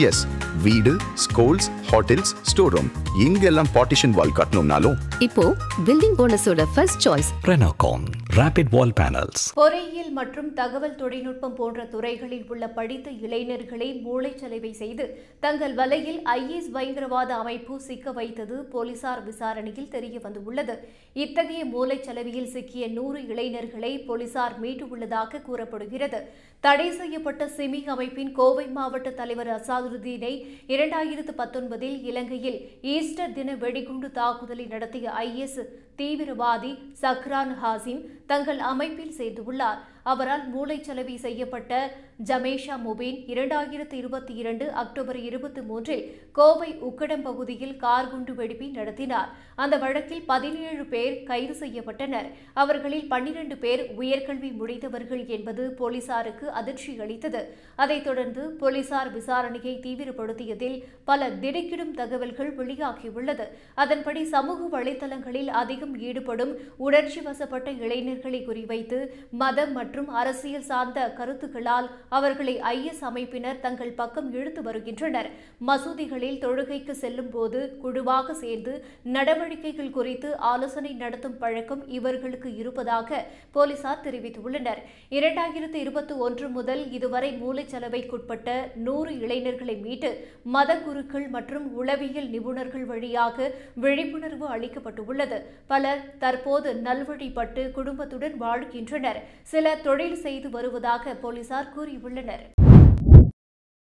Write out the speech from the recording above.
S, வீடு, schools, hotels, store room இங்கெல்லாம் partition wall கட்டணும்னாலும் இப்போ பில்டிங் ஓனர்ஸோட first choice Renocon Rapid Wall Panels. பொறியியல் மற்றும் தகவல் தொழில்நுட்பம் போன்ற துறைகளில் உள்ள படித்த இளைஞர்களை மூளைச்சலவை செய்து தங்கள் வலையில் ஐஎஸ் பயங்கரவாத அமைப்பு சிக்க வைத்தது போலீசார் விசாரணையில் தெரிய வந்துள்ளது. இத்தகைய மூளைச்சலவையில் சிக்கிய 100 இளைஞர்களை போலீசார் மீட்டுள்ளதாக கூறப்படுகிறது. தடை செய்யப்பட்ட சிமி அமைப்பின் கோவை மாவட்ட தலைவர் அசாதுருதீனை 2019 இலங்கையில் ஈஸ்டர் தின வெடிகுண்டு தாக்குதலை நடத்திய ஐஎஸ் தீவிரவாதி சக்ரான் ஹாசிம் தங்கள் அமைப்பில் சேர்ந்துள்ளார். அவரால் மூளைச்சலவை செய்யப்பட்ட ஜமேஷா முபீன் 2022 அக்டோபர் 23 கோவை உக்கடம் பகுதியில் கார் குண்டு வெடிப்பை நடத்தினார். அந்த வழக்கில் 17 பேர் கைது செய்யப்பட்டனர். அவர்களில் 12 பேர் உயர்கல்வி முடித்தவர்கள் என்பது போலீசாருக்கு அதிர்ச்சி அளித்தது. அதைத் தொடர்ந்து போலீசார் விசாரணையை தீவிரப்படுத்தியதில் பல திடுக்கிடும் தகவல்கள் வெளியாகியுள்ளது. அதன்படி சமூக வலைதளங்களில் அதிகம் ஈடுபடும் உணர்ச்சி வசப்பட்ட இளைஞர்களை குறிவைத்து மதம் மற்றும் அரசியல் சார்ந்த கருத்துக்களால் அவர்களை ஐஎஸ் அமைப்பினர் தங்கள் பக்கம் இழுத்து வருகின்றனர். மசூதிகளில் தொழுகைக்கு செல்லும் போது குழுவாக சேர்ந்து நடவடிக்கைகள் குறித்து ஆலோசனை நடத்தும் பழக்கம் இவர்களுக்கு இருப்பதாக போலீசார் தெரிவித்துள்ளனர். 2021 முதல் இதுவரை மூளைச்சலவைக்குட்பட்ட 100 இளைஞர்களை மீட்டு மத குருக்கள் மற்றும் உளவியல் நிபுணர்கள் வழியாக விழிப்புணர்வு அளிக்கப்பட்டுள்ளது. பலர் தற்போது நல்வழிப்பட்டு குடும்பத்துடன் வாழ்கின்றனர். சிலர் தொழில் செய்து வருவதாக போலீசார் கூறியுள்ளனர்.